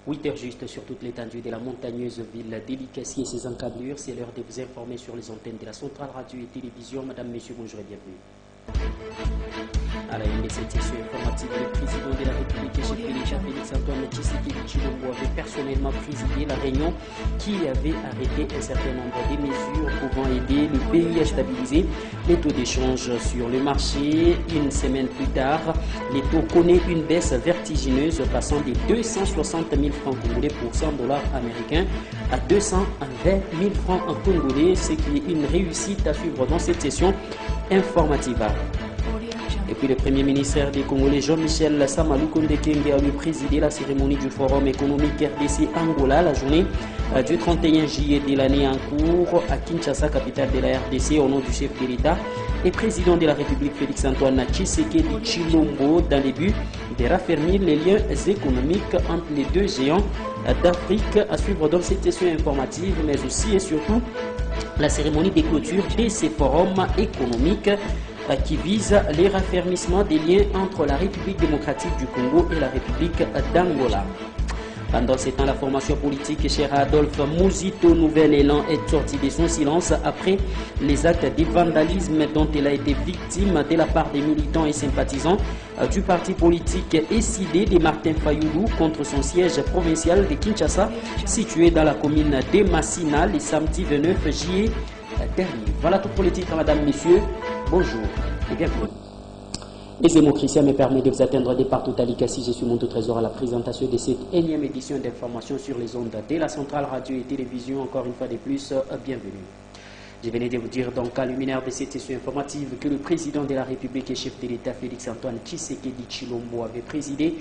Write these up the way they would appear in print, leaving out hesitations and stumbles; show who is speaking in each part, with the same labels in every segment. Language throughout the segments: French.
Speaker 1: 8 heures juste sur toute l'étendue de la montagneuse ville d'Elikassi et ses encablures. C'est l'heure de vous informer sur les antennes de la centrale radio et télévision. Madame, Monsieur, bonjour et bienvenue. À la une de cette session informative, le président de la République, chef de l'État, Félix-Antoine Tshisekedi Tshilombo, avait personnellement présidé la réunion qui avait arrêté un certain nombre de mesures pouvant aider le pays à stabiliser les taux d'échange sur le marché. Une semaine plus tard, les taux connaissent une baisse vertigineuse passant de 260 000 francs congolais pour 100 dollars américains à 220 000 francs en congolais, ce qui est une réussite à suivre dans cette session informative. Et puis le Premier ministre des Congolais, Jean-Michel Samalou Kondekenge, a présidé la cérémonie du Forum économique RDC Angola, la journée du 31 juillet de l'année en cours à Kinshasa, capitale de la RDC, au nom du chef de l'État et président de la République Félix-Antoine Tshisekedi Tshilombo, dans le but de raffermir les liens économiques entre les deux géants d'Afrique, à suivre dans cette session informative, mais aussi et surtout la cérémonie de clôture de ces forums économiques qui vise les raffermissements des liens entre la République démocratique du Congo et la République d'Angola. Pendant ce temps, la formation politique chère à Adolphe Mouzito Nouvel Élan est sortie de son silence après les actes de vandalisme dont elle a été victime de la part des militants et sympathisants du parti politique SID de Martin Fayoulou contre son siège provincial de Kinshasa, situé dans la commune de Massina, le samedi 29 juillet dernier. Voilà tout pour les titres, madame, messieurs. Bonjour et bienvenue. Les émots Christian me permet de vous atteindre de partout à l'Ikassi. Je suis mon trésor à la présentation de cette énième édition d'information sur les ondes de la centrale radio et télévision. Encore une fois de plus, bienvenue. Je venais de vous dire donc à luminaire de cette session informative que le président de la République et chef de l'État Félix-Antoine Tshisekedi Tshilombo avait présidé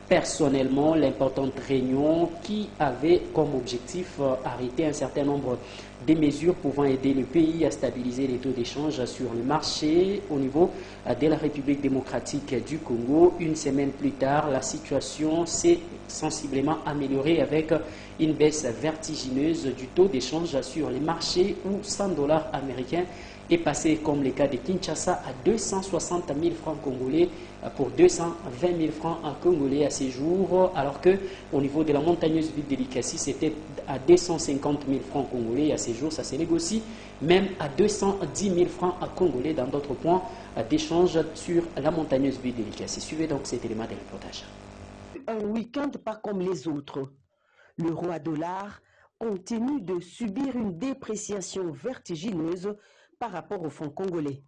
Speaker 1: personnellement l'importante réunion qui avait comme objectif arrêter un certain nombre de mesures pouvant aider le pays à stabiliser les taux d'échange sur le marché au niveau de la République démocratique du Congo. Une semaine plus tard, la situation s'est sensiblement améliorée avec une baisse vertigineuse du taux d'échange sur les marchés où 100 dollars américains est passé, comme le cas de Kinshasa, à 260 000 francs congolais pour 220 000 francs en congolais à ces jours, alors que au niveau de la montagneuse ville d'Elikassi, c'était à 250 000 francs congolais à ces jours. Ça se négocie même à 210 000 francs en congolais dans d'autres points d'échange sur la montagneuse ville d'Elikassi. Suivez donc cet élément de reportage.
Speaker 2: Un week-end pas comme les autres. Le roi dollar continue de subir une dépréciation vertigineuse par rapport au franc congolais.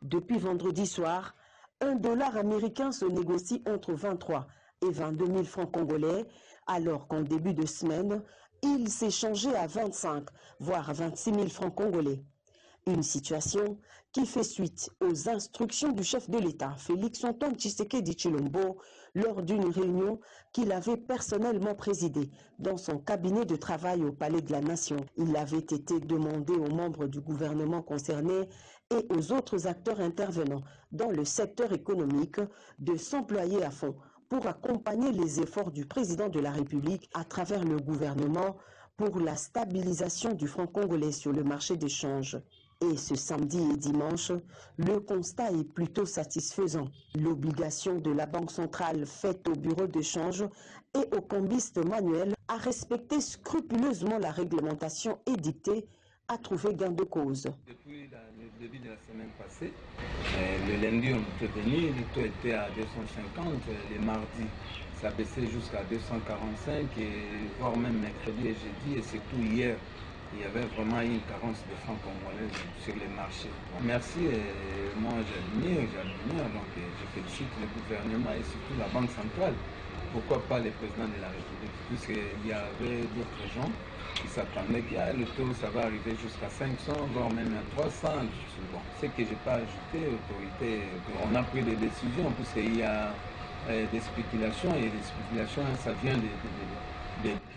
Speaker 2: Depuis vendredi soir, un dollar américain se négocie entre 23 et 22 000 francs congolais, alors qu'en début de semaine, il s'est changé à 25, voire 26 000 francs congolais. Une situation qui fait suite aux instructions du chef de l'État, Félix-Antoine Tshisekedi Tshilombo, lors d'une réunion qu'il avait personnellement présidée dans son cabinet de travail au Palais de la Nation. Il avait été demandé aux membres du gouvernement concerné et aux autres acteurs intervenants dans le secteur économique de s'employer à fond pour accompagner les efforts du président de la République à travers le gouvernement pour la stabilisation du franc congolais sur le marché d'échange. Et ce samedi et dimanche, le constat est plutôt satisfaisant. L'obligation de la Banque centrale faite au bureau d'échange et aux cambistes manuels à respecter scrupuleusement la réglementation édictée a trouvé gain de cause.
Speaker 3: Depuis le début de la semaine passée, le lundi on était venu, le taux était à 250, le mardi ça baissait jusqu'à 245, et voire même mercredi et jeudi, et surtout hier. Il y avait vraiment une carence de francs congolais sur les marchés. Merci, moi j'admire, donc je félicite le gouvernement et surtout la Banque centrale. Pourquoi pas le président de la République, puisqu'il y avait d'autres gens qui s'attendaient que le taux ça va arriver jusqu'à 500, voire même à 300. Bon, ce que je n'ai pas ajouté, autorité, on a pris des décisions, puisqu'il y a des spéculations, et les spéculations, ça vient de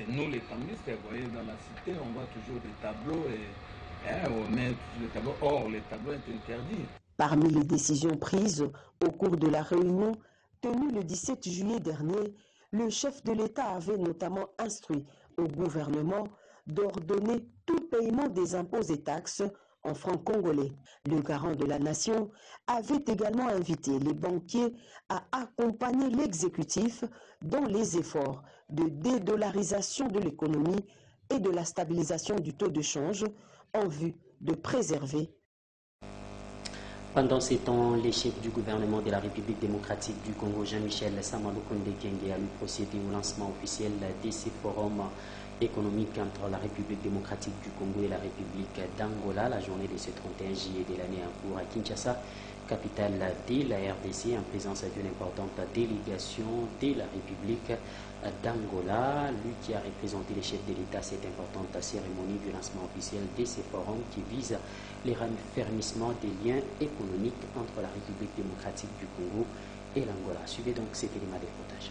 Speaker 3: nous les cambistes. Vous voyez, dans la cité, on voit toujours des tableaux, et on met les tableaux, or les tableaux sont interdits.
Speaker 2: Parmi les décisions prises au cours de la réunion tenue le 17 juillet dernier, le chef de l'État avait notamment instruit au gouvernement d'ordonner tout paiement des impôts et taxes en francs congolais. Le garant de la nation avait également invité les banquiers à accompagner l'exécutif dans les efforts de dédollarisation de l'économie et de la stabilisation du taux de change en vue de préserver.
Speaker 1: Pendant ces temps, les chefs du gouvernement de la République démocratique du Congo, Jean-Michel Samalukonde Kenge, a procédé au lancement officiel de ces forums économiques entre la République démocratique du Congo et la République d'Angola, la journée de ce 31 juillet de l'année en cours à Kinshasa, capitale de la RDC, en présence d'une importante délégation de la République d'Angola, lui qui a représenté les chefs de l'État à cette importante cérémonie du lancement officiel de ces forums qui vise les raffermissements des liens économiques entre la République démocratique du Congo et l'Angola. Suivez donc cet élément de reportage.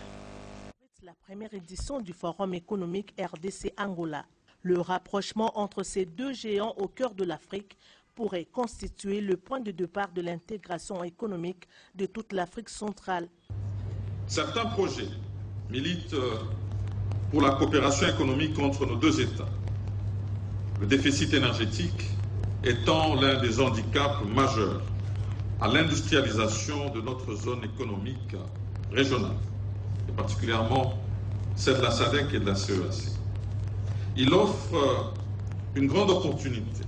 Speaker 4: La première édition du Forum économique RDC-Angola. Le rapprochement entre ces deux géants au cœur de l'Afrique pourrait constituer le point de départ de l'intégration économique de toute l'Afrique centrale.
Speaker 5: Certains projets militent pour la coopération économique entre nos deux États. Le déficit énergétique étant l'un des handicaps majeurs à l'industrialisation de notre zone économique régionale, et particulièrement celle de la SADC et de la CEAC. Il offre une grande opportunité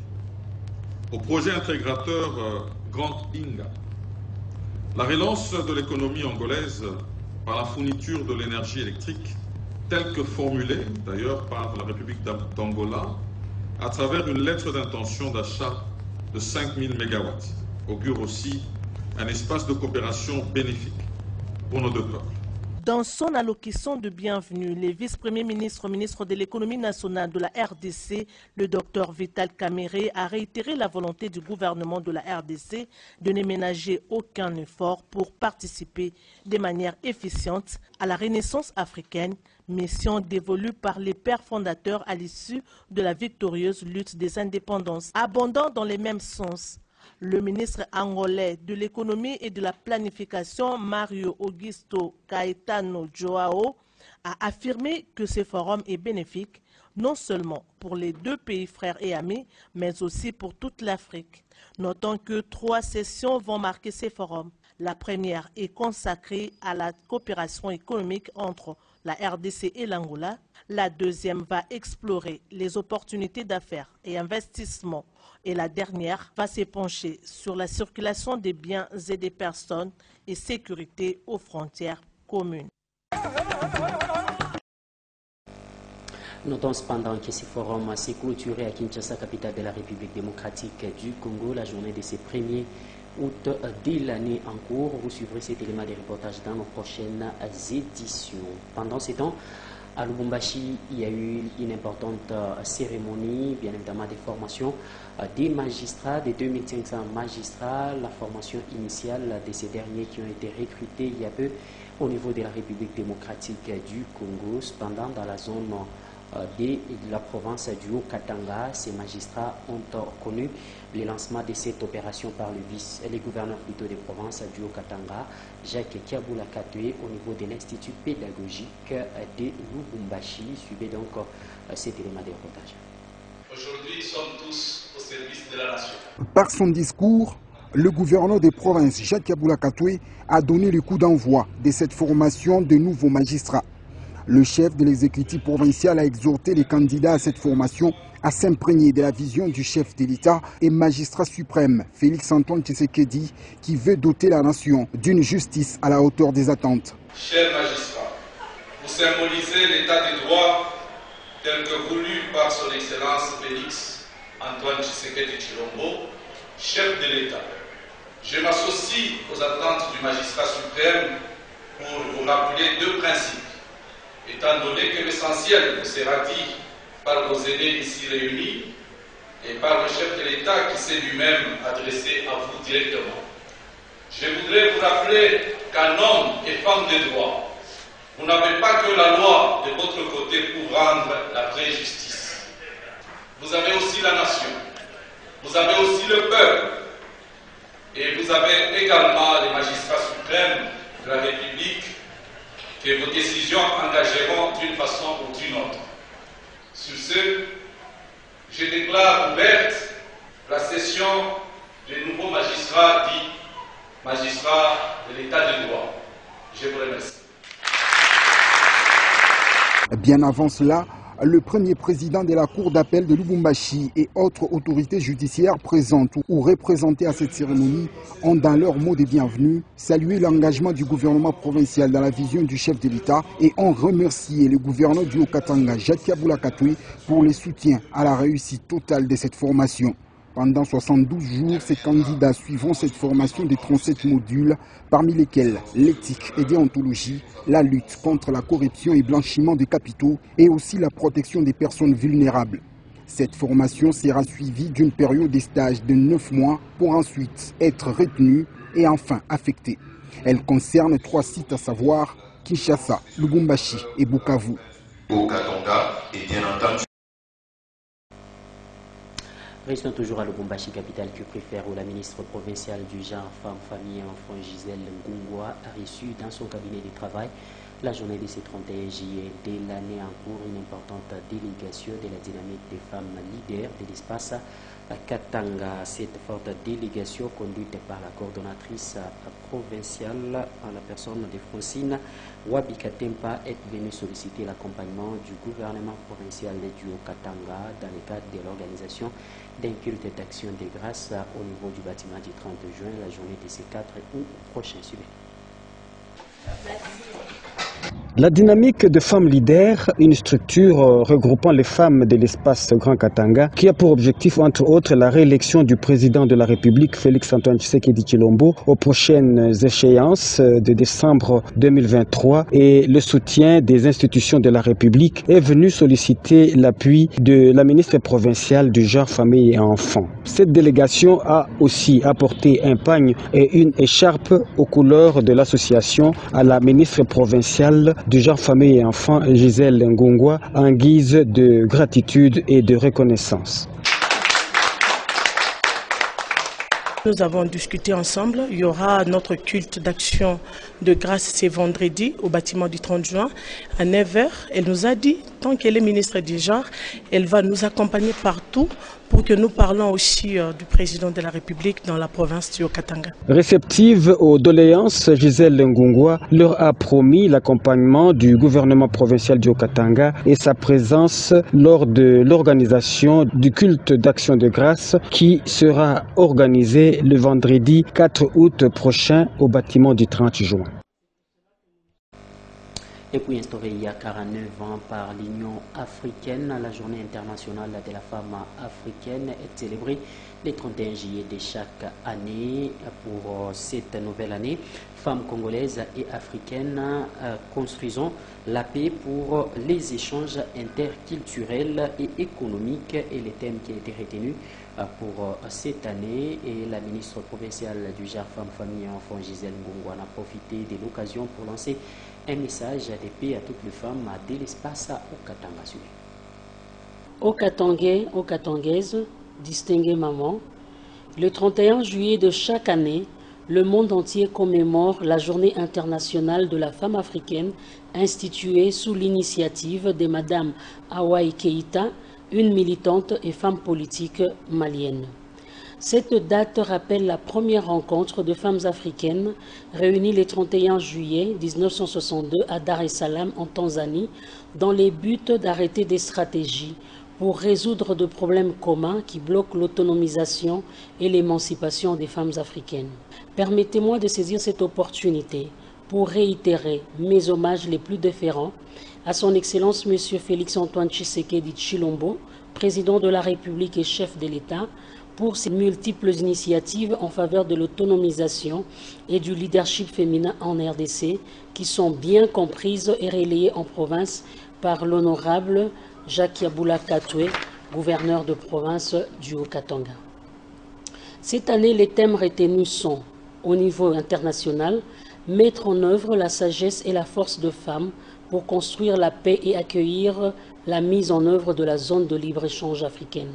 Speaker 5: au projet intégrateur Grand Inga. La relance de l'économie angolaise par la fourniture de l'énergie électrique, telle que formulée d'ailleurs par la République d'Angola, à travers une lettre d'intention d'achat de 5000 MW, augure aussi un espace de coopération bénéfique pour nos deux peuples.
Speaker 4: Dans son allocution de bienvenue, le vice-premier ministre, ministre de l'économie nationale de la RDC, le docteur Vital Kamerhe, a réitéré la volonté du gouvernement de la RDC de ne ménager aucun effort pour participer de manière efficiente à la renaissance africaine, mission dévolue par les pères fondateurs à l'issue de la victorieuse lutte des indépendances. Abondant dans les mêmes sens, le ministre angolais de l'économie et de la planification, Mario Augusto Caetano Joao, a affirmé que ce forum est bénéfique non seulement pour les deux pays frères et amis, mais aussi pour toute l'Afrique. Notons que 3 sessions vont marquer ces forums. La première est consacrée à la coopération économique entre la RDC et l'Angola. La deuxième va explorer les opportunités d'affaires et investissements. Et la dernière va s'épancher sur la circulation des biens et des personnes et sécurité aux frontières communes.
Speaker 1: Notons cependant que ce forum s'est clôturé à Kinshasa, capitale de la République démocratique du Congo, la journée de ce 1er août de l'année en cours. Vous suivrez cet élément de reportage dans nos prochaines éditions. Pendant ce temps, à Lubumbashi, il y a eu une importante cérémonie, bien évidemment des formations des magistrats, des 2500 magistrats, la formation initiale de ces derniers qui ont été recrutés il y a peu au niveau de la République démocratique du Congo. Cependant, dans la zone de la province du Haut-Katanga, ces magistrats ont connu le lancement de cette opération par le gouverneur plutôt des provinces du Haut-Katanga, Jacques Kiabula Katwe, au niveau de l'Institut pédagogique de Lubumbashi. Suivez donc cet élément de reportage.
Speaker 6: Aujourd'hui, nous sommes tous au service de la nation.
Speaker 7: Par son discours, le gouverneur des provinces, Jacques Kiabula Katwe, a donné le coup d'envoi de cette formation de nouveaux magistrats. Le chef de l'exécutif provincial a exhorté les candidats à cette formation à s'imprégner de la vision du chef de l'État et magistrat suprême, Félix-Antoine Tshisekedi, qui veut doter la nation d'une justice à la hauteur des attentes.
Speaker 6: Chers magistrats, vous symbolisez l'état de droit tel que voulu par son Excellence Félix-Antoine Tshisekedi Tshilombo, chef de l'État. Je m'associe aux attentes du magistrat suprême pour vous rappeler 2 principes. Étant donné que l'essentiel vous sera dit par vos aînés ici réunis et par le chef de l'État qui s'est lui-même adressé à vous directement. Je voudrais vous rappeler qu'un homme et femme de droit, vous n'avez pas que la loi de votre côté pour rendre la vraie justice. Vous avez aussi la nation, vous avez aussi le peuple et vous avez également les magistrats suprêmes de la République que vos décisions engageront d'une façon ou d'une autre. Sur ce, je déclare ouverte la session des nouveaux magistrats dits magistrats de l'état de droit. Je vous remercie.
Speaker 7: Bien avant cela, le premier président de la Cour d'appel de Lubumbashi et autres autorités judiciaires présentes ou représentées à cette cérémonie ont, dans leur mot de bienvenue, salué l'engagement du gouvernement provincial dans la vision du chef de l'État et ont remercié le gouverneur du Haut-Katanga, Jacques Kabula-Katoué, pour le soutien à la réussite totale de cette formation. Pendant 72 jours, ces candidats suivront cette formation de 37 modules, parmi lesquels l'éthique et déontologie, la lutte contre la corruption et blanchiment des capitaux et aussi la protection des personnes vulnérables. Cette formation sera suivie d'une période de stage de 9 mois pour ensuite être retenue et enfin affectée. Elle concerne 3 sites à savoir Kinshasa, Lubumbashi et Bukavu.
Speaker 8: Au Katanga et bien entendu.
Speaker 1: Restons toujours à Lubumbashi, capitale que préfère, où la ministre provinciale du genre, femme, famille et enfants, Gisèle Ngungwa, a reçu dans son cabinet de travail la journée de ce 31 juillet de l'année en cours une importante délégation de la dynamique des femmes leaders de l'espace Katanga. Cette forte délégation, conduite par la coordonnatrice provinciale en la personne de Francine Wabikatempa, est venue solliciter l'accompagnement du gouvernement provincial du Haut-Katanga dans le cadre de l'organisation d'un culte d'action de grâce au niveau du bâtiment du 30 juin, la journée de ce 4 août prochain.
Speaker 9: La dynamique de femmes leaders, une structure regroupant les femmes de l'espace Grand Katanga, qui a pour objectif, entre autres, la réélection du président de la République, Félix-Antoine Tshisekedi Tshilombo, aux prochaines échéances de décembre 2023 et le soutien des institutions de la République, est venu solliciter l'appui de la ministre provinciale du genre, famille et enfants. Cette délégation a aussi apporté un pagne et une écharpe aux couleurs de l'association à la ministre provinciale du genre, famille et enfants, Gisèle Ngungwa, en guise de gratitude et de reconnaissance.
Speaker 4: Nous avons discuté ensemble. Il y aura notre culte d'action de grâce ce vendredi au bâtiment du 30 juin à 9h. Elle nous a dit, tant qu'elle est ministre du genre, elle va nous accompagner partout pour que nous parlons aussi du président de la République dans la province du Haut-Katanga.
Speaker 9: Réceptive aux doléances, Gisèle Ngungwa leur a promis l'accompagnement du gouvernement provincial du Haut-Katanga et sa présence lors de l'organisation du culte d'action de grâce qui sera organisé le vendredi 4 août prochain au bâtiment du 30 juin.
Speaker 1: Et puis instaurée il y a 49 ans par l'Union africaine, la journée internationale de la femme africaine est célébrée le 31 juillet de chaque année. Pour cette nouvelle année, femmes congolaises et africaines construisons la paix pour les échanges interculturels et économiques et le thème qui a été retenu pour cette année. Et la ministre provinciale du genre, femmes, famille et enfants, Gisèle Ngungwa, a profité de l'occasion pour lancer un message de paix à toutes les femmes de l'espace au Katanga.
Speaker 10: Aux Katangais, aux Katangaises, distinguées mamans, le 31 juillet de chaque année, le monde entier commémore la journée internationale de la femme africaine instituée sous l'initiative de Madame Hawaï Keïta, une militante et femme politique malienne. Cette date rappelle la première rencontre de femmes africaines réunies le 31 juillet 1962 à Dar es Salaam en Tanzanie dans le but d'arrêter des stratégies pour résoudre de problèmes communs qui bloquent l'autonomisation et l'émancipation des femmes africaines. Permettez-moi de saisir cette opportunité pour réitérer mes hommages les plus déférents à son Excellence M. Félix-Antoine Tshisekedi Tshilombo, président de la République et chef de l'État, pour ses multiples initiatives en faveur de l'autonomisation et du leadership féminin en RDC, qui sont bien comprises et relayées en province par l'honorable Jacques Kabula-Katoué, gouverneur de province du Haut-Katanga. Cette année, les thèmes retenus sont, au niveau international, mettre en œuvre la sagesse et la force de femmes pour construire la paix et accueillir la mise en œuvre de la zone de libre-échange africaine.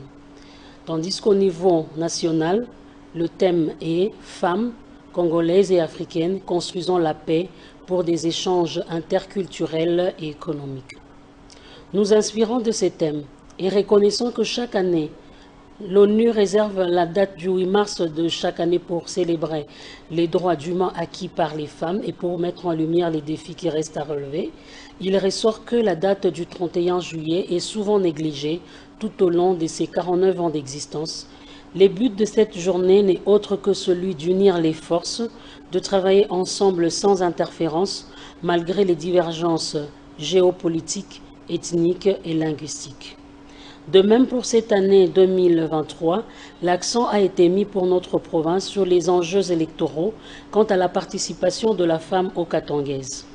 Speaker 10: Tandis qu'au niveau national, le thème est « Femmes, congolaises et africaines construisant la paix pour des échanges interculturels et économiques ». Nous inspirons de ces thèmes et reconnaissons que chaque année, L'ONU réserve la date du 8 mars de chaque année pour célébrer les droits humains acquis par les femmes et pour mettre en lumière les défis qui restent à relever. Il ressort que la date du 31 juillet est souvent négligée tout au long de ses 49 ans d'existence. Le but de cette journée n'est autre que celui d'unir les forces, de travailler ensemble sans interférence, malgré les divergences géopolitiques, ethniques et linguistiques. De même pour cette année 2023, l'accent a été mis pour notre province sur les enjeux électoraux quant à la participation de la femme okatangaise.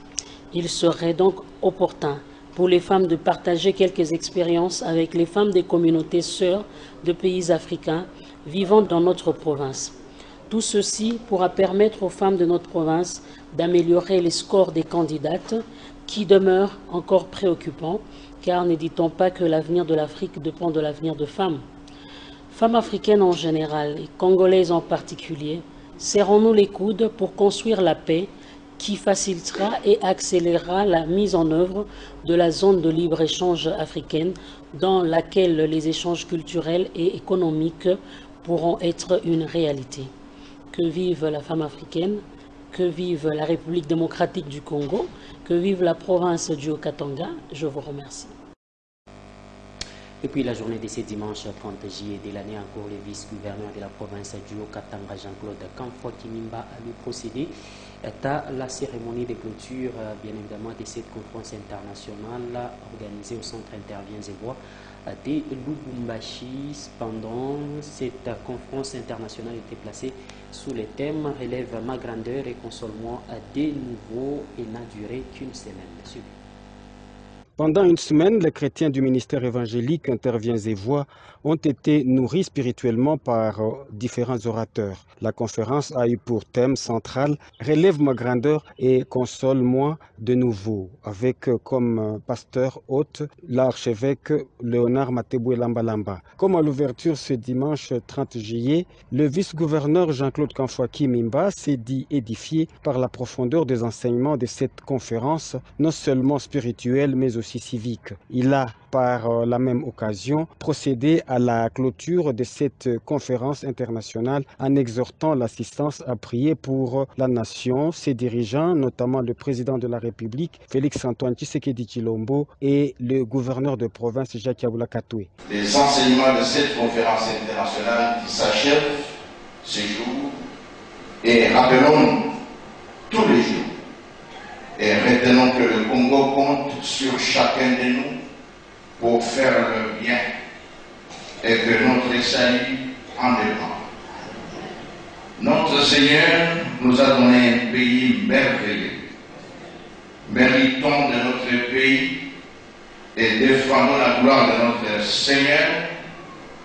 Speaker 10: Il serait donc opportun pour les femmes de partager quelques expériences avec les femmes des communautés sœurs de pays africains vivant dans notre province. Tout ceci pourra permettre aux femmes de notre province d'améliorer les scores des candidates qui demeurent encore préoccupants, car ne dit-on pas que l'avenir de l'Afrique dépend de l'avenir de femmes. Femmes africaines en général et congolaises en particulier, serrons-nous les coudes pour construire la paix qui facilitera et accélérera la mise en œuvre de la zone de libre-échange africaine dans laquelle les échanges culturels et économiques pourront être une réalité. Que vive la femme africaine, que vive la République démocratique du Congo, que vive la province du Haut-Katanga. Je vous remercie.
Speaker 1: Et puis la journée de ce dimanche 30 juillet de l'année, encore le vice-gouverneur de la province du Haut-Katanga, Jean-Claude Kamfwa Kimimba, a lui procédé à la cérémonie de clôture, bien évidemment, de cette conférence internationale organisée au centre Intervient et Voix de Lubumbashi. Pendant cette conférence internationale était placée sous le thème « Relève ma grandeur et console-moi de nouveau » et n'a duré qu'une semaine.
Speaker 9: Pendant une semaine, les chrétiens du ministère évangélique Intervient et Voix ont été nourris spirituellement par différents orateurs. La conférence a eu pour thème central « Relève ma grandeur et console-moi de nouveau » avec comme pasteur hôte l'archevêque Léonard Mateboué Lambalamba. Comme à l'ouverture ce dimanche 30 juillet, le vice-gouverneur Jean-Claude Kamfwa Kimimba s'est dit édifié par la profondeur des enseignements de cette conférence, non seulement spirituelle mais aussi civique. Il a par la même occasion procédé à la clôture de cette conférence internationale en exhortant l'assistance à prier pour la nation, ses dirigeants, notamment le président de la République, Félix-Antoine Tshisekedi Tshilombo, et le gouverneur de province, Jacques Katoué.
Speaker 11: Les enseignements de cette conférence internationale qui s'achève ce jour, et rappelons tous les jours, et retenons que le Congo compte sur chacun de nous pour faire le bien et que notre salut en dépend. Notre Seigneur nous a donné un pays merveilleux. Méritons de notre pays et défendons la gloire de notre Seigneur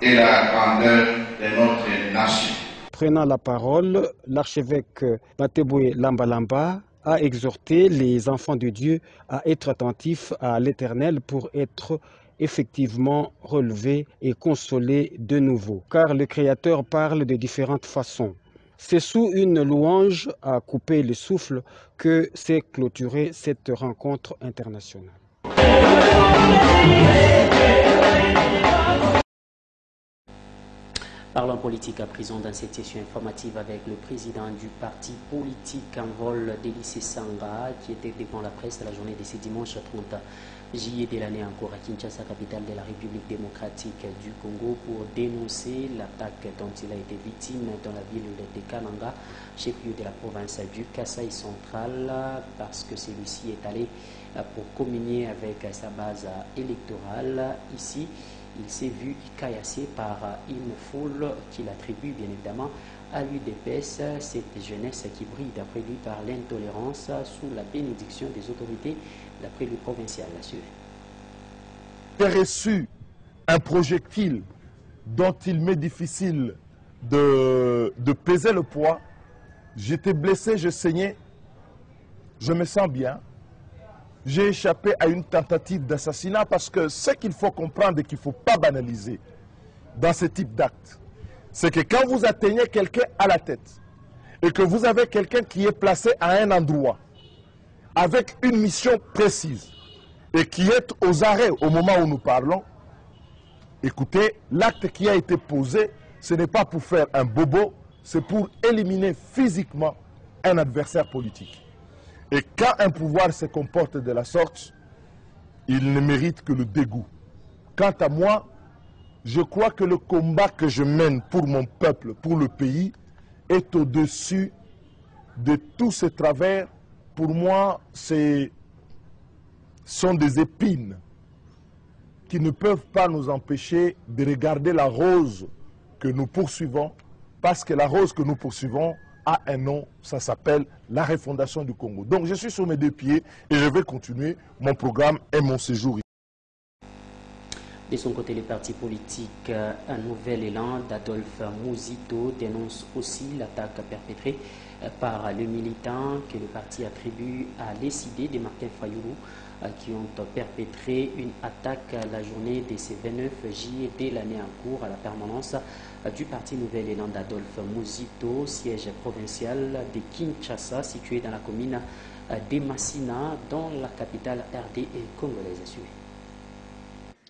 Speaker 11: et la grandeur de notre nation.
Speaker 9: Prenant la parole, l'archevêque Mateboué Lambalamba a exhorté les enfants de Dieu à être attentifs à l'Éternel pour être effectivement relevés et consolés de nouveau. Car le Créateur parle de différentes façons. C'est sous une louange à couper le souffle que s'est clôturée cette rencontre internationale.
Speaker 1: Parlons politique à présent dans cette session informative avec le président du parti politique en vol Délice Sanga qui était devant la presse la journée de ce dimanche 30 juillet de l'année encore à Kinshasa, capitale de la République démocratique du Congo, pour dénoncer l'attaque dont il a été victime dans la ville de Kananga, chef-lieu de la province du Kasaï central, parce que celui-ci est allé pour communier avec sa base électorale. Ici, il s'est vu caillassé par une foule qu'il attribue bien évidemment à l'UDPS, cette jeunesse qui brille d'après lui par l'intolérance sous la bénédiction des autorités d'après lui provincial.
Speaker 12: J'ai reçu un projectile dont il m'est difficile de peser le poids. J'étais blessé, je saignais, je me sens bien. J'ai échappé à une tentative d'assassinat parce que ce qu'il faut comprendre et qu'il ne faut pas banaliser dans ce type d'acte, c'est que quand vous atteignez quelqu'un à la tête et que vous avez quelqu'un qui est placé à un endroit avec une mission précise et qui est aux arrêts au moment où nous parlons, Écoutez, l'acte qui a été posé, ce n'est pas pour faire un bobo, c'est pour éliminer physiquement un adversaire politique. Et quand un pouvoir se comporte de la sorte, il ne mérite que le dégoût. Quant à moi, je crois que le combat que je mène pour mon peuple, pour le pays, est au-dessus de tous ces travers. Pour moi, ce sont des épines qui ne peuvent pas nous empêcher de regarder la rose que nous poursuivons, parce que la rose que nous poursuivons a un nom, ça s'appelle la refondation du Congo. Donc je suis sur mes deux pieds et je vais continuer mon programme et mon séjour.
Speaker 1: De son côté, le parti politique Un Nouvel Élan d'Adolphe Mouzito dénonce aussi l'attaque perpétrée par le militant que le parti attribue à l'ECD de Martin Fayoulou, qui ont perpétré une attaque la journée de ce 29 juillet de l'année en cours à la permanence du parti Nouvel Élan d'Adolphe Mouzito, siège provincial de Kinshasa, situé dans la commune de Massina, dans la capitale RD et congolaise.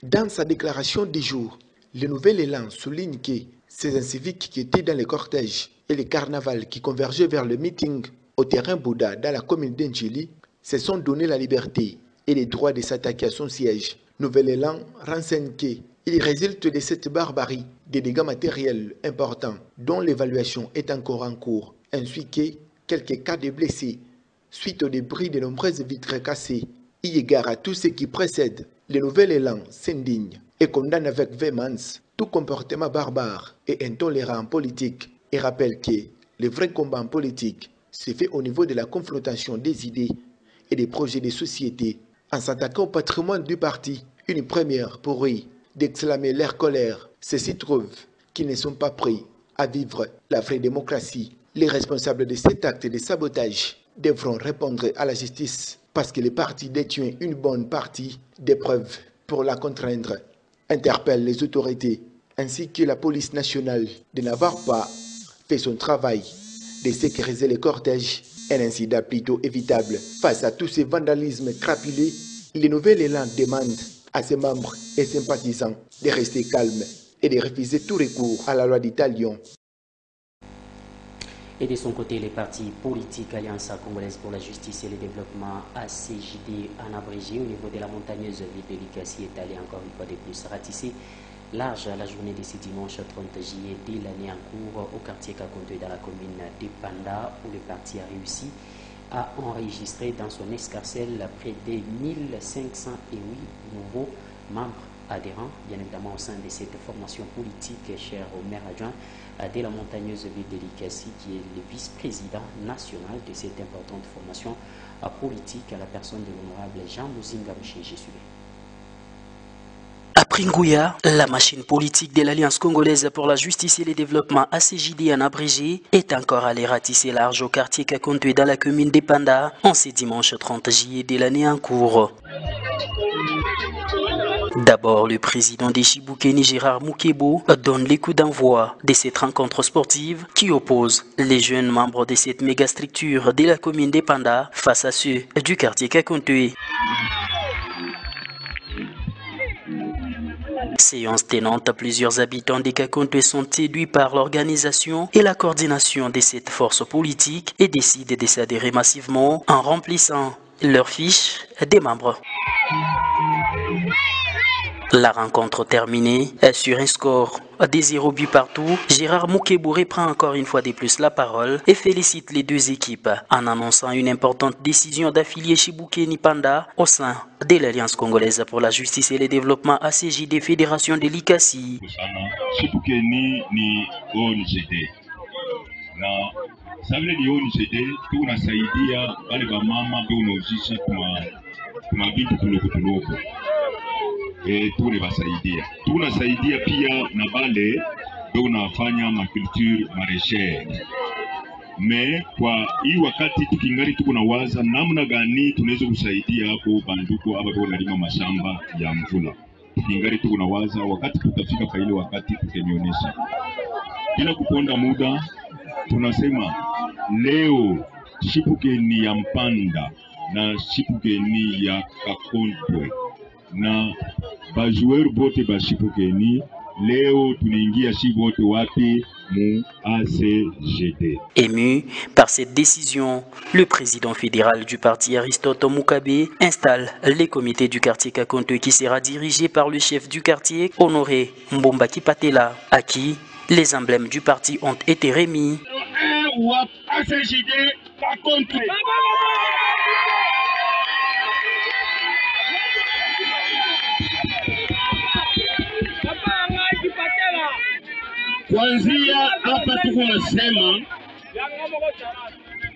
Speaker 13: Dans sa déclaration du jour, le Nouvel Élan souligne que ces inciviques qui étaient dans le cortège et le carnaval qui convergeaient vers le meeting au terrain Bouddha dans la commune d'Endjili se sont donné la liberté et le droit de s'attaquer à son siège. Nouvel Élan renseigne qu'il résulte de cette barbarie des dégâts matériels importants dont l'évaluation est encore en cours, ainsi que quelques cas de blessés suite au débris de nombreuses vitres cassées. Eu égard à tout ce qui précède, le Nouvel Élan s'indigne et condamne avec véhémence tout comportement barbare et intolérant en politique et rappelle que le vrai combat en politique se fait au niveau de la confrontation des idées et des projets de société en s'attaquant au patrimoine du parti. Une première pour eux d'exclamer leur colère. Ceux-ci trouvent qu'ils ne sont pas prêts à vivre la vraie démocratie. Les responsables de cet acte de sabotage devront répondre à la justice parce que le parti détient une bonne partie des preuves pour la contraindre. Interpelle les autorités ainsi que la police nationale de n'avoir pas fait son travail de sécuriser les cortèges, un incident plutôt évitable. Face à tous ces vandalismes crapulés, le Nouvel Élan demande à ses membres et sympathisants de rester calmes et de refuser tout recours à la loi d'Italion.
Speaker 1: Et de son côté, les partis politiques Alliance congolaise pour la justice et le développement ACJD en abrégé au niveau de la montagneuse ville de Likasi est allé encore une fois de plus ratisser large la journée de ce dimanche 30 juillet de l'année en cours au quartier Kakonto dans la commune de Panda, où le parti a réussi à enregistrer dans son escarcelle près de 1508 nouveaux membres adhérents, bien évidemment au sein de cette formation politique, cher au maire adjoint de la montagneuse ville de Likasi, qui est le vice-président national de cette importante formation politique, à la personne de l'honorable Jean Muzinga Mouché-Jésus. Après Ngouya, la machine politique de l'Alliance congolaise pour la justice et le développement ACJD en abrégé est encore allée ratisser large au quartier Kakonto dans la commune de Panda en ce dimanche 30 juillet de l'année en cours. D'abord, le président des Chiboukéni, Gérard Moukebo, donne les coups d'envoi de cette rencontre sportive qui oppose les jeunes membres de cette méga structure de la commune de Panda face à ceux du quartier Kakonto. Séance tenante, plusieurs habitants des Kakonto sont séduits par l'organisation et la coordination de cette force politique et décident de s'adhérer massivement en remplissant leurs fiches des membres. La rencontre terminée sur un score de 0 but partout, Gérard Moukebo reprend encore une fois de plus la parole et félicite les deux équipes en annonçant une importante décision d'affilier Chiboukéni Panda au sein de l'Alliance congolaise pour la justice et le développement ACJD Fédération de Likasi.
Speaker 14: Chiboukéni ni ONGD. Na sabile ni ONGD tunasaidia wale wamama ndio unauzisha kwa binti tuloko. Tunasaidia pia na bale ndio unafanya maculture maraîchère. Me kwa hii wakati tukingari tuko na waza namna gani tunaweza kusaidia hapo banduko hapa kwa nalima mashamba ya mvula. Tukingari tuko na waza wakati tutafika kwa ile wakati tutanionyesha. Bila kuponda muda tunasema leo Chiboukéni ya Mpanda na Chiboukéni ya Kakonto na bajoueur bote bashipokeni leo tunaingia shi bote wapi mu ACGD.
Speaker 1: Ému par cette décision, le président fédéral du parti Aristote Mukabe installe les comités du quartier Kakonto qui sera dirigé par le chef du quartier Honoré Mbombaki Patela, à qui les emblèmes du parti ont été remis.
Speaker 15: Kwanzia hapa tuko nasema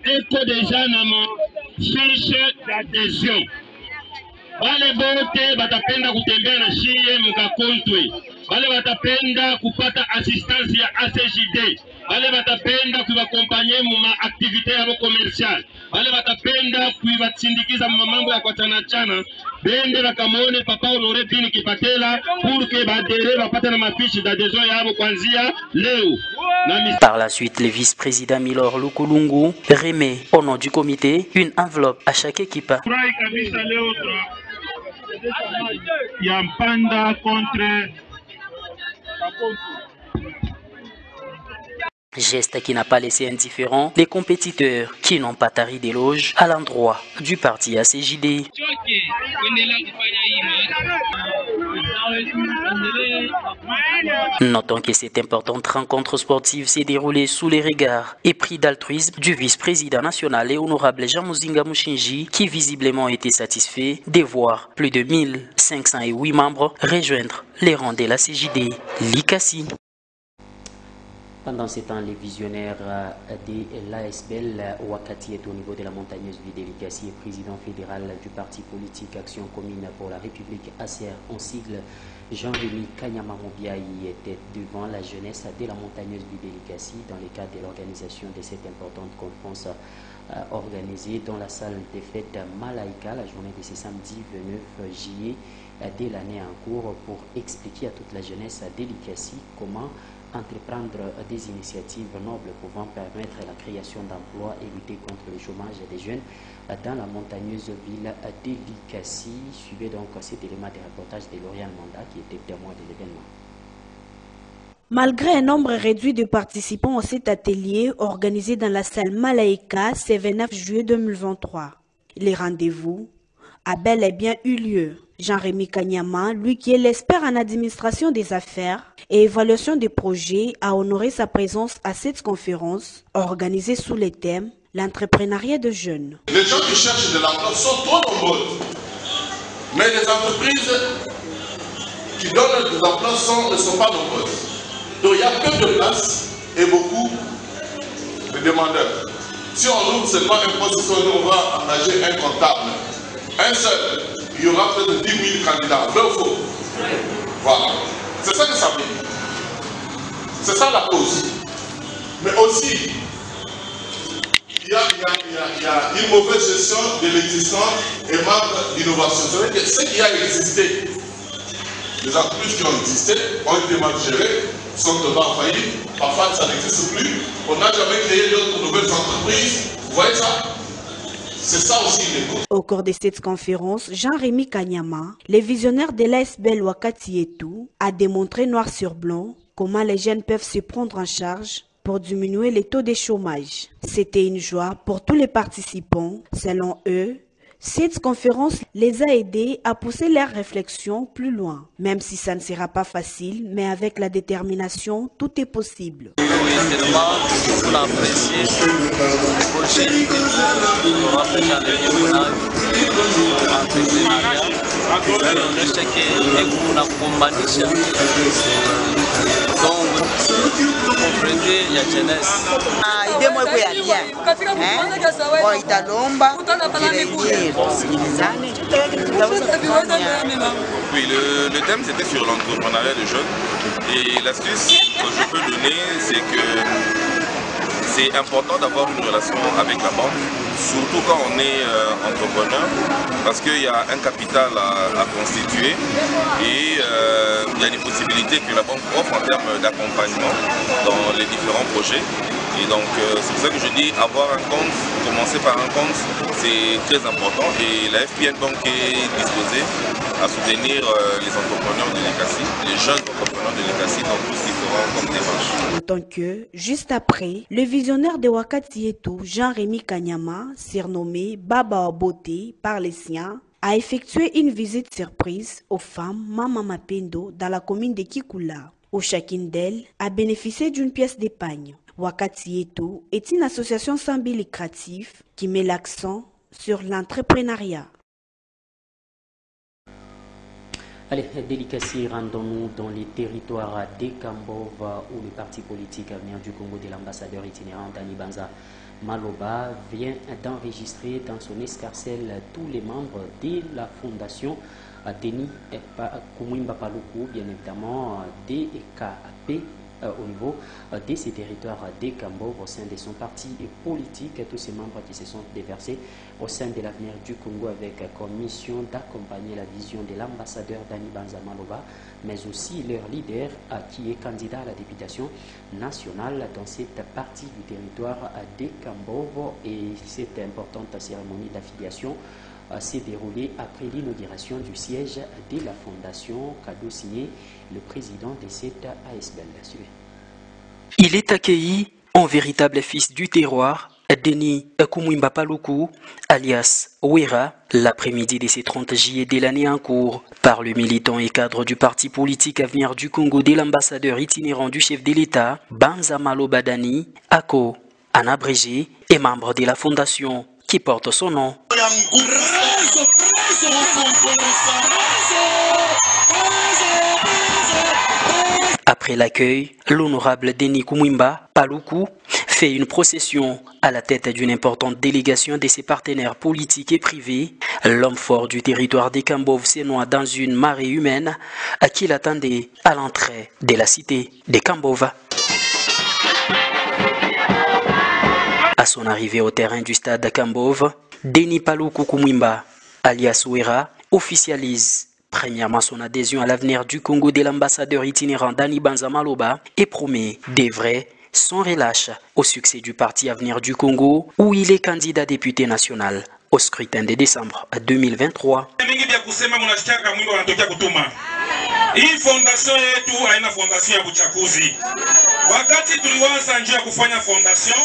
Speaker 15: eko deja na fiche d'adhesion. Wale bote batapenda kutembea na shie Mukakontwe, wale batapenda kupata assistance ya ACJD, wale batapenda kuibakompanye mu activité yabo commercial, wale batapenda kuibatsindikiza mu mambo ya kwachana bende bakamone papa Honoré Bini Kipatela pour que badere bapate na mafiche d'adhesion yabo kwanzia leo.
Speaker 1: Par la suite, le vice-président Milor Lukulungu remet au nom du comité une enveloppe à chaque équipe.
Speaker 15: Yampanda contre
Speaker 1: Geste qui n'a pas laissé indifférent les compétiteurs qui n'ont pas tari d'éloges à l'endroit du parti ACJD. Notons que cette importante rencontre sportive s'est déroulée sous les regards et prix d'altruisme du vice-président national et honorable Jean Muzinga Mushinji, qui visiblement était satisfait de voir plus de 1508 membres rejoindre les rangs de la CJD. Likasi. Pendant ce temps, les visionnaires de l'ASBL Wakati est au niveau de la montagneuse ville de Likasi et président fédéral du parti politique Action Commune pour la République ACR en sigle, Jean-Rémy Kanyama Mobiaï était devant la jeunesse de la montagneuse ville de Likasi dans le cadre de l'organisation de cette importante conférence organisée dans la salle des fêtes Malaika la journée de ce samedi 29 juillet de l'année en cours pour expliquer à toute la jeunesse de Likasi comment entreprendre des initiatives nobles pouvant permettre la création d'emplois et lutter contre le chômage des jeunes dans la montagneuse ville de Likasi. Suivez donc cet élément de reportage de Lauriane Manda qui était témoin de l'événement.
Speaker 16: Malgré un nombre réduit de participants à cet atelier organisé dans la salle Malaika ce 29 juillet 2023, les rendez-vous a bel et bien eu lieu. Jean-Rémy Kanyama, lui qui est l'expert en administration des affaires et évaluation des projets, a honoré sa présence à cette conférence organisée sous le thème « L'entrepreneuriat de jeunes ».
Speaker 17: Les gens qui cherchent de l'emploi sont trop nombreux, mais les entreprises qui donnent des emplois ne sont pas nombreuses. Donc il y a peu de places et beaucoup de demandeurs. Si on ouvre seulement un poste, on va engager un comptable, un seul. Il y aura près de 10 000 candidats, vrai ou faux? Voilà. C'est ça que ça veut dire. C'est ça la cause. Mais aussi, il y a une mauvaise gestion de l'existant et manque d'innovation. Ça veut dire que ce qui a existé, les entreprises qui ont existé, ont été mal gérées, sont tombées en faillite. Parfois, ça n'existe plus. On n'a jamais créé d'autres nouvelles entreprises. Vous voyez ça? C'est ça aussi les coûts.
Speaker 16: Au cours de cette conférence, Jean-Rémy Kanyama, le visionnaire de l'ASBL Wakati et tout, a démontré noir sur blanc comment les jeunes peuvent se prendre en charge pour diminuer les taux de chômage. C'était une joie pour tous les participants. Selon eux, cette conférence les a aidés à pousser leurs réflexions plus loin. Même si ça ne sera pas facile, mais avec la détermination, tout est possible.
Speaker 18: Oui, tellement on a apprécié le projet pour rappeler dans les villages, entrepreneuriat, on sait qu'on a combattu. Donc, vous comprenez, il y a jeunesse.
Speaker 19: Oui, le thème c'était sur l'entrepreneuriat des jeunes et l'astuce que je peux donner c'est que c'est important d'avoir une relation avec la banque, surtout quand on est entrepreneur, parce qu'il y a un capital à constituer et il y a des possibilités que la banque offre en termes d'accompagnement dans les différents projets. Et donc c'est pour ça que je dis avoir un compte, commencer par un compte, c'est très important. Et la FPN donc est disposée à soutenir les entrepreneurs de l'ECACI, les jeunes entrepreneurs de l'ECACI dans tout ce qu'ils feront comme démarche.
Speaker 16: D'autant que, juste après, le visionnaire de Wakati Yetu, Jean-Rémy Kanyama, surnommé Baba Obote par les siens, a effectué une visite surprise aux femmes Mama Mapendo dans la commune de Kikula, où chacune d'elles a bénéficié d'une pièce d'épargne. Wakati Yetu est une association sans but lucratif qui met l'accent sur l'entrepreneuriat.
Speaker 1: Allez, délicatie, rendons-nous dans les territoires des Kambov où le parti politique Avenir du Congo de l'ambassadeur itinérant Dani Banza Maloba vient d'enregistrer dans son escarcelle tous les membres de la fondation Denis Kumwimba Paluku, bien évidemment DKAP au niveau de ces territoires des Kambov au sein de son parti politique. Tous ces membres qui se sont déversés au sein de l'Avenir du Congo avec comme mission d'accompagner la vision de l'ambassadeur Dani Banza Maloba, mais aussi leur leader qui est candidat à la députation nationale dans cette partie du territoire des Kambov. Et cette importante cérémonie d'affiliation s'est déroulée après l'inauguration du siège de la fondation, cadeau signé le président de cette ASBL.
Speaker 20: Il est accueilli en véritable fils du terroir, Denis Kumwimba Paluku, alias Wera, l'après-midi de ces 30 juillet de l'année en cours, par le militant et cadre du parti politique Avenir du Congo de l'ambassadeur itinérant du chef de l'État, Banza Maloba Dani, ACO, en abrégé, et membre de la fondation qui porte son nom. Après l'accueil, l'honorable Denis Kumwimba Paluku fait une procession à la tête d'une importante délégation de ses partenaires politiques et privés. L'homme fort du territoire des Kambov se noie dans une marée humaine qui l'attendait à l'entrée de la cité des Kambov. À son arrivée au terrain du stade Kambov, Denis Paluku Kumwimba, alias Wera, officialise premièrement son adhésion à l'Avenir du Congo de l'ambassadeur itinérant Dani Banza Maloba et promet d'œuvrer sans relâche au succès du parti Avenir du Congo où il est candidat député national au scrutin de décembre 2023.
Speaker 21: Hii fondation yetu haina fondation ya buchaguzi. Wakati tuliwaza njia ya kufanya fondation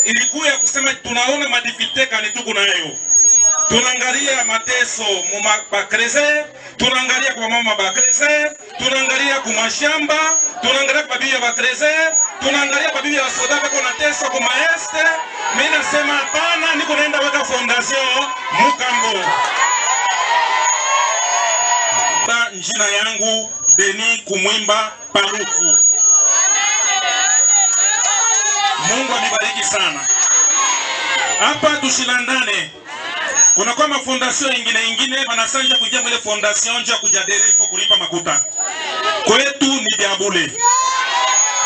Speaker 21: ilikuwa ya kusema tunaona madifite kani tuko nayo. Tunaangalia mateso mu bakreze, tunaangalia kwa mama bakreze, tunaangalia kwa mashamba, tunaangalia kwa bibi ya bakreze, tunaangalia kwa bibi ya soda kwa nateso kwa maeste. Mimi nasema hapana, niko naenda weka fondation Mukambo. Njina yangu Denis Kumwimba Paluku. Mungu amibariki sana. Hapa tushilandane. Kuna kwa mafondasyon ingine wanasanja kujia mwele fondasyon nja kujadere ifo kulipa makuta. Kwetu ni diabule.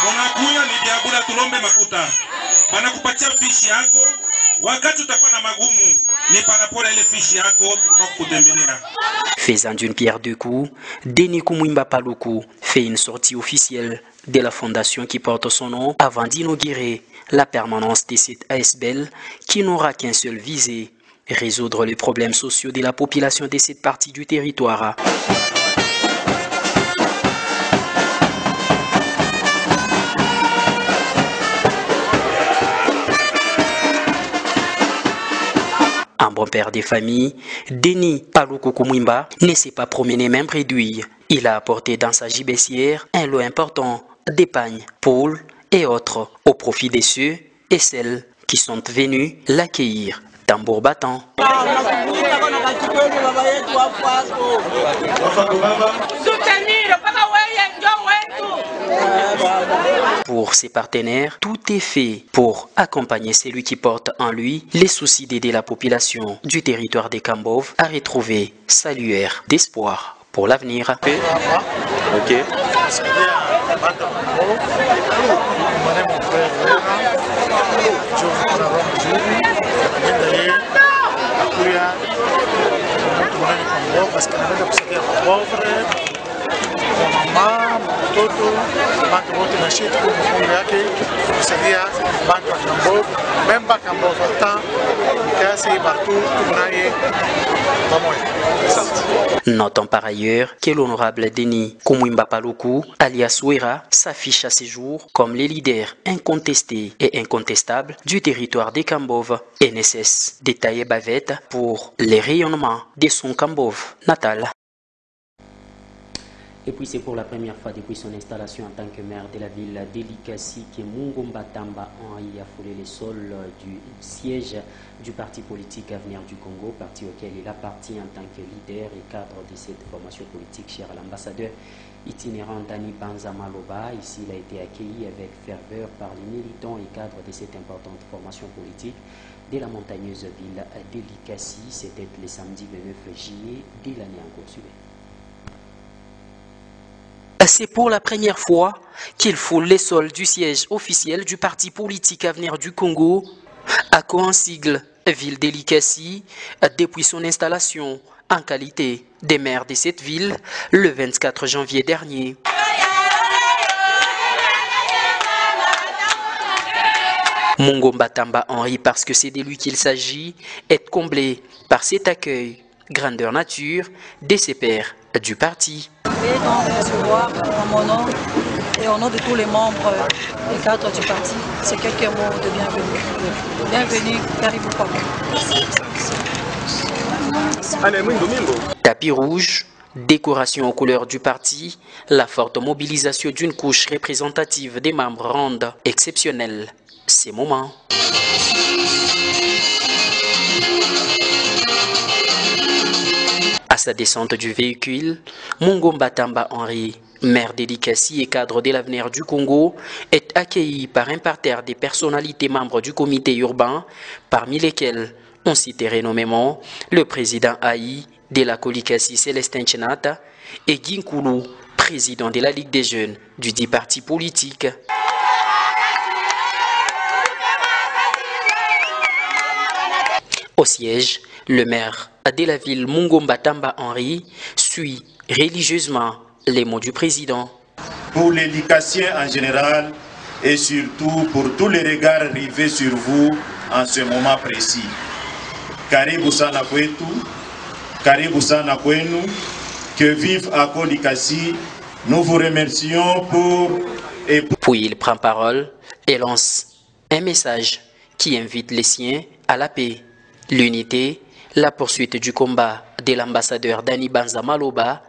Speaker 21: Munakuya ni diabule tulombe makuta. Banakupatia fishi yako. Wakati utakuwa na magumu ni parapora ile fishi yako tulikuwa kutembelea.
Speaker 20: Faisant d'une pierre deux coups, Denis Kumwimba Paluku fait une sortie officielle de la fondation qui porte son nom avant d'inaugurer la permanence de cette ASBL qui n'aura qu'un seul visé, résoudre les problèmes sociaux de la population de cette partie du territoire. Un bon père des familles, Denis Paluku Kumwimba ne s'est pas promené même réduit. Il a apporté dans sa gibecière un lot important d'épargne, poules et autres au profit de ceux et celles qui sont venus l'accueillir. Tambour battant. Pour ses partenaires, tout est fait pour accompagner celui qui porte en lui les soucis d'aider la population du territoire des Kambov à retrouver sa lueur d'espoir pour l'avenir.
Speaker 22: Ok.
Speaker 23: Parce que
Speaker 3: watoto bantu wote na shit kwa mfungo yake kusaidia bantu wa Kambov memba Kambov hata kasi partout tunaye pamoja.
Speaker 20: Notons par ailleurs que l'honorable Denis Kumwimba Paluku, alias Wera, s'affiche à ces jours comme les leaders incontestés et incontestables du territoire des Kambov et ne cesse de tailler bavette pour les rayonnements de son Kambov natal.
Speaker 1: Et puis c'est pour la première fois depuis son installation en tant que maire de la ville d'Elikasi que Mungomba Tamba Henri a foulé les sols du siège du parti politique Avenir du Congo, parti auquel il appartient en tant que leader et cadre de cette formation politique, cher à l'ambassadeur itinérant Dani Banza Maloba. Ici, il a été accueilli avec ferveur par les militants et cadres de cette importante formation politique de la montagneuse ville d'Elikasi. C'était le samedi 29 juillet de l'année en cours suivante.
Speaker 20: C'est pour la première fois qu'il foule les sols du siège officiel du parti politique Avenir du Congo, à co-sigle ville d'Elikasi, depuis son installation en qualité de maire de cette ville le 24 janvier dernier. Mungomba Tamba Henri, parce que c'est de lui qu'il s'agit, est comblé par cet accueil grandeur nature de ses pairs du parti.
Speaker 22: Et donc recevoir en mon nom et au nom de tous les membres et cadres du parti, c'est quelques mots de bienvenue. Bienvenue, Caribou.
Speaker 20: Tapis rouge, décoration aux couleurs du parti, la forte mobilisation d'une couche représentative des membres rendent exceptionnel ces moments. À sa descente du véhicule, Mungomba Tamba Henri, maire d'Elikasi et cadre de l'Avenir du Congo, est accueilli par un parterre des personnalités membres du comité urbain, parmi lesquels on citerait nommément le président Haï de la Kolikasi Célestin Chenata et Ginkulu, président de la Ligue des jeunes du dit parti politique. Au siège, le maire de la ville Mungomba Tamba Henri suit religieusement les mots du président.
Speaker 23: Pour les Likasiens en général et surtout pour tous les regards rivés sur vous en ce moment précis. Karibu sana kwetu, karibu sana kwenu, que vive Ako Likasi. Nous vous remercions
Speaker 20: Puis il prend parole et lance un message qui invite les siens à la paix, l'unité, la poursuite du combat de l'ambassadeur Dani Banza Maloba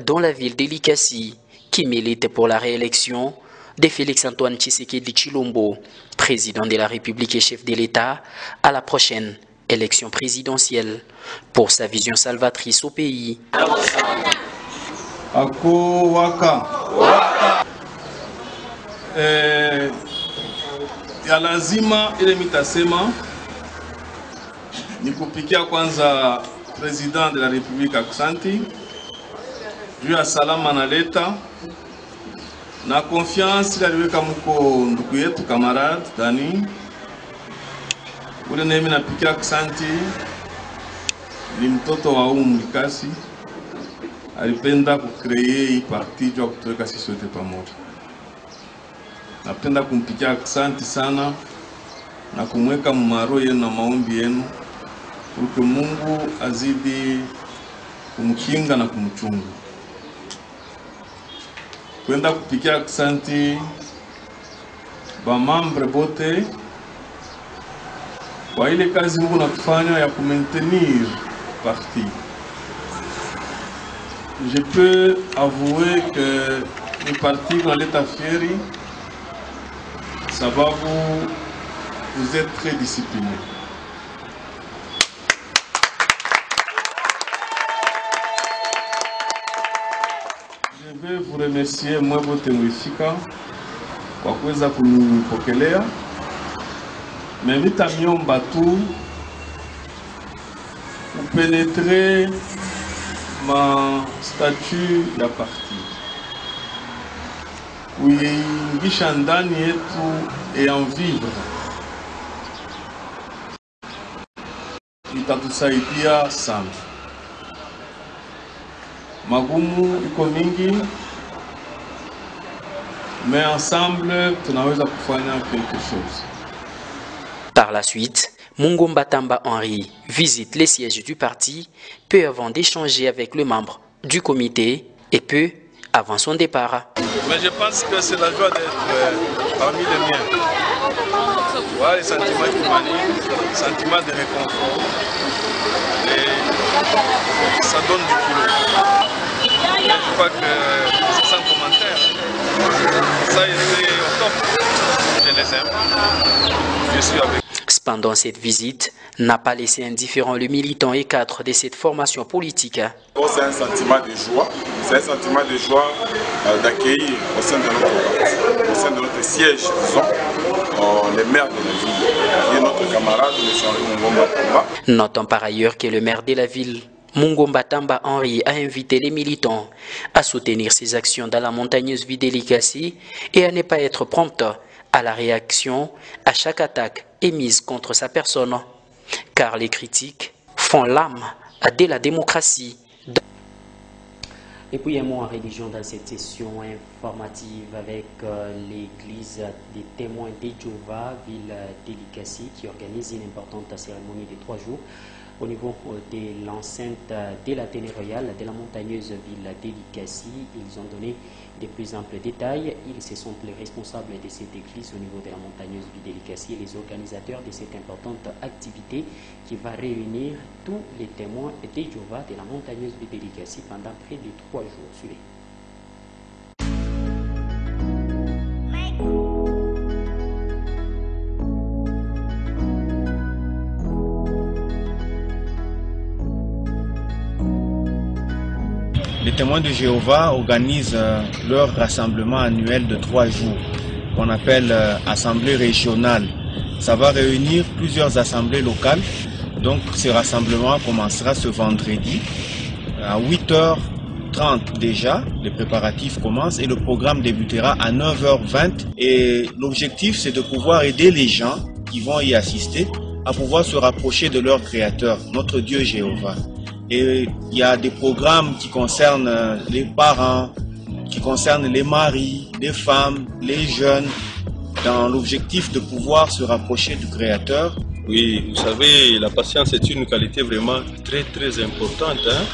Speaker 20: dans la ville d'Elikasi qui milite pour la réélection de Félix-Antoine Tshisekedi Tshilombo, président de la République et chef de l'État, à la prochaine élection présidentielle pour sa vision salvatrice au pays.
Speaker 23: Ako waka.
Speaker 24: Ya lazima ile mitasema ni kupikia kwanza president de la République aksanti juu ya salama analeta na confiance aliweka mko ndugu yetu kamarad Dani ule nemi napikia aksanti ni mtoto wa Likasi alipenda kukreye hii parti juu ya kutuweka sisi wote pamoja. Napenda kumpikia aksanti sana na kumweka mmaro yenu na maombi yenu uke Mungu azidi kumkinga na kumchunga. Kwenda kupikia aksanti ba mambre bote kwa ile kazi Mungu natufanya ya kumaintenir parti. Je peux avouer que le parti dans l'état fieri, sababu vous êtes très discipliné. Je vais vous remercier moi wote mwifika kwa kuweza kunipokelea. Mais vitamiomba tu kupénétrer ma statut ya parti, kuingisha ndani yetu et en vivre, itatusaidia sana. Magumu iko mingi, mais ensemble tunaweza kufanya quelque chose.
Speaker 20: Par la suite, Mungomba Tamba Henri visite les sièges du parti peu avant d'échanger avec le membre du comité et peu avant son départ.
Speaker 24: Mais je pense que c'est la joie d'être parmi les miens. Voilà les sentiments qui m'animent, les sentiments de réconfort. Et ça donne du boulot. Et je crois que c'est sans commentaire. Ça a été au top. Je les aime. Je suis avec.
Speaker 20: Cependant, cette visite n'a pas laissé indifférent le militant et cadre de cette formation politique.
Speaker 2: C'est un sentiment de joie. C'est un sentiment de joie d'accueillir au sein de notre siège, disons, les maires de la ville, qui est notre camarade, M. Mungomba Tamba.
Speaker 20: Notons par ailleurs que le maire de la ville, Mungomba Tamba Henri, a invité les militants à soutenir ses actions dans la montagneuse ville d'Elikasi et à ne pas être prompt à la réaction à chaque attaque émise contre sa personne, car les critiques font l'âme de la démocratie.
Speaker 1: Et puis un mot en religion dans cette session informative avec l'église des témoins de Jéhovah, ville d'Elikasi, qui organise une importante cérémonie de 3 jours au niveau de l'enceinte de la Téné royale de la montagneuse ville d'Elikasi. Ils ont donné de plus amples détails. Ils se sont les responsables de cette église au niveau de la montagneuse ville d'Elikasi et les organisateurs de cette importante activité qui va réunir tous les témoins de Jéhovah de la montagneuse ville d'Elikasi pendant près de 3 jours. Suivez.
Speaker 5: Les témoins de Jéhovah organisent leur rassemblement annuel de 3 jours, qu'on appelle assemblée régionale. Ça va réunir plusieurs assemblées locales. Donc ce rassemblement commencera ce vendredi à 8h30 déjà. Les préparatifs commencent et le programme débutera à 9h20. Et l'objectif, c'est de pouvoir aider les gens qui vont y assister à pouvoir se rapprocher de leur Créateur, notre Dieu Jéhovah. Et il y a des programmes qui concernent les parents, qui concernent les maris, les femmes, les jeunes, dans l'objectif de pouvoir se rapprocher du Créateur.
Speaker 24: Oui, vous savez, la patience est une qualité vraiment très importante. Hein?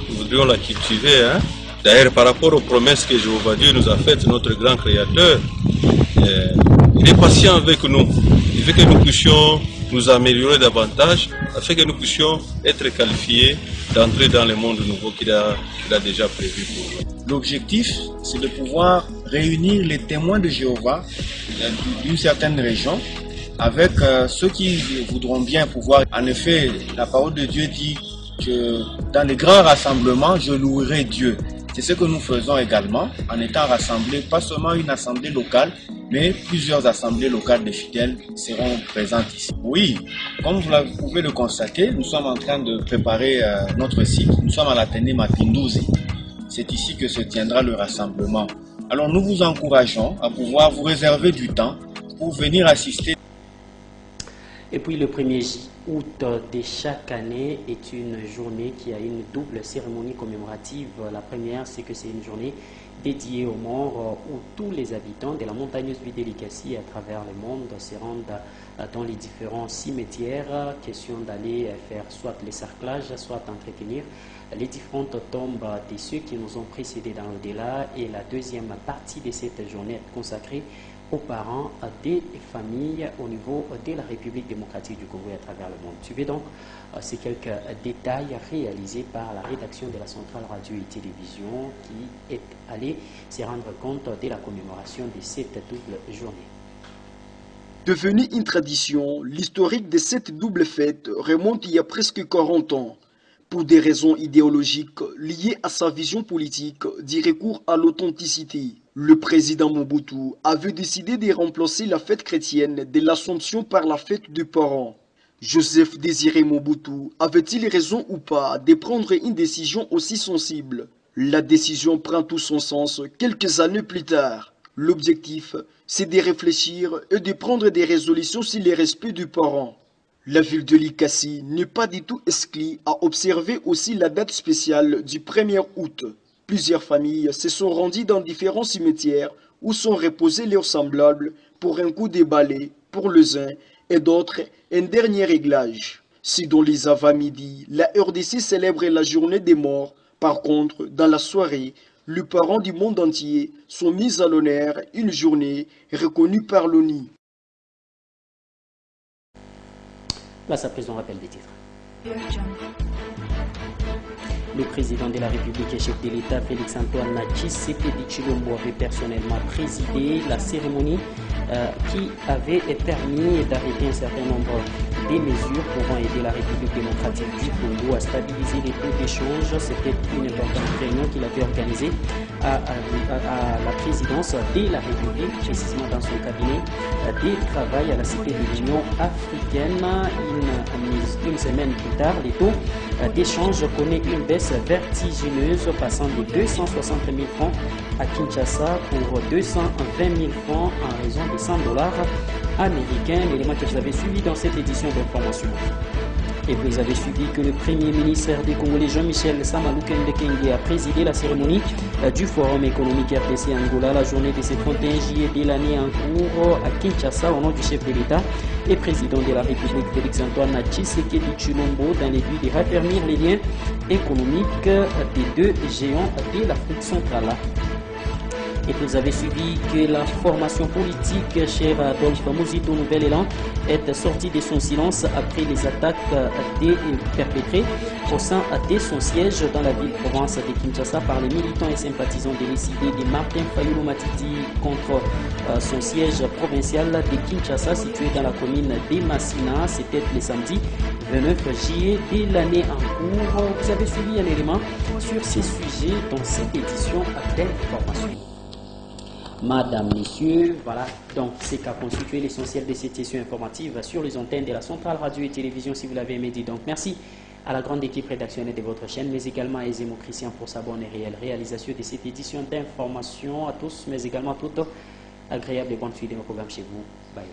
Speaker 24: Nous voudrions la cultiver. Hein? D'ailleurs, par rapport aux promesses que Jéhovah Dieu nous a faites, notre grand Créateur, il est patient avec nous. Il veut que nous puissions nous améliorer davantage, afin que nous puissions être qualifiés d'entrer dans le monde nouveau qu'il a déjà prévu pour nous.
Speaker 5: L'objectif, c'est de pouvoir réunir les témoins de Jéhovah d'une certaine région avec ceux qui voudront bien pouvoir. En effet, la parole de Dieu dit que dans les grands rassemblements, je louerai Dieu. C'est ce que nous faisons également en étant rassemblés, pas seulement une assemblée locale, mais plusieurs assemblées locales de fidèles seront présentes ici. Oui, comme vous pouvez le constater, nous sommes en train de préparer notre site. Nous sommes à l'Athénée Mapinduzi. C'est ici que se tiendra le rassemblement. Alors nous vous encourageons à pouvoir vous réserver du temps pour venir assister.
Speaker 1: Et puis le 1er août de chaque année est une journée qui a une double cérémonie commémorative. La première, c'est que c'est une journée dédiée aux morts où tous les habitants de la montagneuse ville d'Elikasi à travers le monde se rendent dans les différents cimetières. Question d'aller faire soit les cerclages, soit entretenir les différentes tombes de ceux qui nous ont précédés dans l'au-delà. Et la deuxième partie de cette journée est consacrée aux parents des familles au niveau de la République démocratique du Congo et à travers le monde. Suivez donc ces quelques détails réalisés par la rédaction de la Centrale Radio et Télévision qui est allée se rendre compte de la commémoration de cette double journée.
Speaker 6: Devenue une tradition, l'historique de cette double fête remonte il y a presque 40 ans. Pour des raisons idéologiques liées à sa vision politique du recours à l'authenticité, le président Mobutu avait décidé de remplacer la fête chrétienne de l'Assomption par la fête des parents. Joseph Désiré Mobutu avait-il raison ou pas de prendre une décision aussi sensible? La décision prend tout son sens quelques années plus tard. L'objectif, c'est de réfléchir et de prendre des résolutions sur le respect des parents. La ville de Likasi n'est pas du tout exclue à observer aussi la date spéciale du 1er août. Plusieurs familles se sont rendues dans différents cimetières où sont reposés leurs semblables pour un coup de balai pour les uns et d'autres un dernier réglage. Si dans les avant-midi, la RDC célèbre la journée des morts, par contre, dans la soirée, les parents du monde entier sont mis à l'honneur une journée reconnue par l'ONU.
Speaker 1: Place à présent, rappel des titres. Le président de la République et chef de l'État, Félix-Antoine Tshisekedi Tshilombo, avait personnellement présidé la cérémonie qui avait permis d'arrêter un certain nombre de mesures pouvant aider la République démocratique du Congo à stabiliser les taux d'échange. C'était une importante réunion qu'il avait organisée à la présidence de la République, précisément dans son cabinet de travail à la Cité de l'Union africaine. Une semaine plus tard, les taux d'échange connaissent une baisse vertigineuse, passant de 260 000 francs à Kinshasa pour 220 000 francs en raison de $100 américains. L'élément que vous avez suivi dans cette édition d'information. Et vous avez suivi que le Premier ministre des Congolais, Jean-Michel Samalouken Kenge, a présidé la cérémonie du Forum économique RDC Angola, la journée de ce 31 juillet de l'année en cours à Kinshasa, au nom du chef de l'État et président de la République, Félix-Antoine Tshisekedi Tshilombo, dans le but de raffermir les liens économiques des deux géants de l'Afrique centrale. Et vous avez suivi que la formation politique, cher Adolphe Muzito Nouvel Élan, est sortie de son silence après les attaques perpétrées au sein de son siège dans la ville-province de Kinshasa par les militants et sympathisants de l'ICD de Martin Fayulu Matidi contre son siège provincial de Kinshasa situé dans la commune de Massina. C'était le samedi 29 juillet de l'année en cours. Vous avez suivi un élément sur ces sujets dans cette édition d'information. Madame, Messieurs, voilà donc ce qu'a constitué l'essentiel de cette session informative sur les antennes de la Centrale Radio et Télévision, si vous l'avez aimé dit. Donc merci à la grande équipe rédactionnelle de votre chaîne, mais également à Ezemo Christian pour sa bonne et réelle réalisation de cette édition d'information. À tous, mais également à toutes, agréable et bonne suite de nos programmes chez vous. Bye.